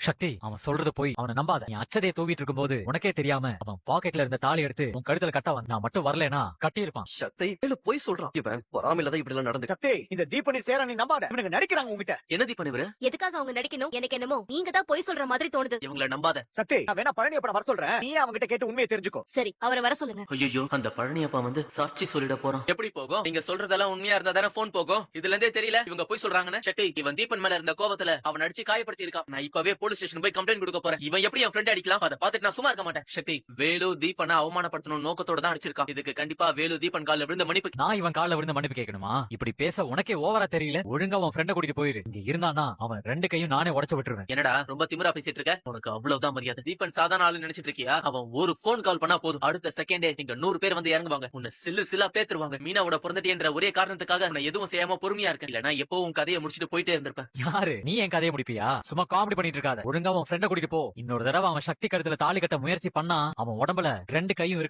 சக்தி, அவன் சொல்றது போய் அவனை நம்பாத. நீ அச்சதையை தூவிட்டு இருக்கும்போது உனக்கே தெரியாம அவன் பாக்கெட்ல இருந்த தாலி எடுத்து உன் கழுத்துல கட்ட வந்தான். நான் மட்டும் வரலனா கட்டி இருப்பான். சக்தி மேல போய் சொல்றான். இவன் பொறாமையில தான் இப்படி எல்லாம் நடந்து. சக்தி, இந்த தீபனி சேர நீ நம்பாத. இவனுங்க நடிக்கிறாங்க உங்ககிட்ட. என்ன தீபன் இவரு? எதுக்காக அவங்க நடிக்கணும்? எனக்கு என்னமோ நீங்க தான் பொய் சொல்ற மாதிரி தோணுது. இவங்கள நம்பாத. சக்தி, நான் வேணா பழனி அப்ப வர சொல்றேன். நீ அவங்கிட்ட கேட்டு உண்மையை தெரிஞ்சுக்கோ. சரி, அவரை வர சொல்லுங்க. ஐயோ, அந்த பழனியப்பா வந்து சாட்சி சொல்லிட போறான். எப்படி போகும்? நீங்க சொல்றதெல்லாம் உண்மையா இருந்தா தானே போன் போகும். இதுல இருந்தே தெரியல இவங்க போய் சொல்றாங்கன்னு. சக்தி, இவன் தீபன் மேல இருந்த கோவத்துல அவன் அடிச்சு காயப்படுத்தி இருக்கான். நான் இப்பவே போலீஸ் ஸ்டேஷன் போய் கம்ப்ளைண்ட் கொடுக்க போறேன். இவன் எப்படி என் ஃப்ரெண்ட் அடிக்கலாம்? அதை பார்த்துட்டு நான் சும்மா இருக்க மாட்டேன். சக்தி, வேலு தீபனை அவமானப்படுத்தணும் நோக்கத்தோட தான் அடிச்சிருக்கான். இதுக்கு கண்டிப்பா வேலு தீபன் கால்ல விழுந்த மன்னிப்பு. நான் இவன் கால்ல விழுந்து மன்னிப்பு கேட்கணுமா? இப்படி பேச உனக்கே ஓவரா தெரியல. ஒழுங்கா உன் ஃப்ரெண்ட கூட்டிட்டு போயிரு. இங்க இருந்தானா அவன் ரெண்டு கையும் நானே உடைச்சு விட்டுருவேன். என்னடா ரொம்ப திமிரா பேசிட்டு இருக்க? உனக்கு அவ்வளவுதான் மரியாதை. தீபன் சாதாரண ஆளு நினைச்சிட்டு இருக்கியா? அவன் ஒரு போன் கால் பண்ணா போதும், அடுத்த செகண்டே நீங்க 100 பேர் வந்து இறங்குவாங்க. உன்னை சில்லு சில்லா பேத்துருவாங்க. மீனாவோட பிறந்தட்டேன்ற ஒரே காரணத்துக்காக உன்னை எதுவும் செய்யாம பொறுமையா இருக்க. இல்லனா எப்பவும் கதையை முடிச்சிட்டு போயிட்டே இருந்திருப்பேன். யாரு நீ? என் கதையை முடிப்பியா? சும்மா காமெடி பண்ணிட்டு இருக்காத. ஒழுங்கா உன் ஃப்ரெண்ட கூட்டிட்டு போ. இன்னொரு தடவை அவன் சக்தி கழுத்துல தாலி கட்ட முயற்சி பண்ணா அவன் உடம்புல ரெண்டு கையும் இருக்கு.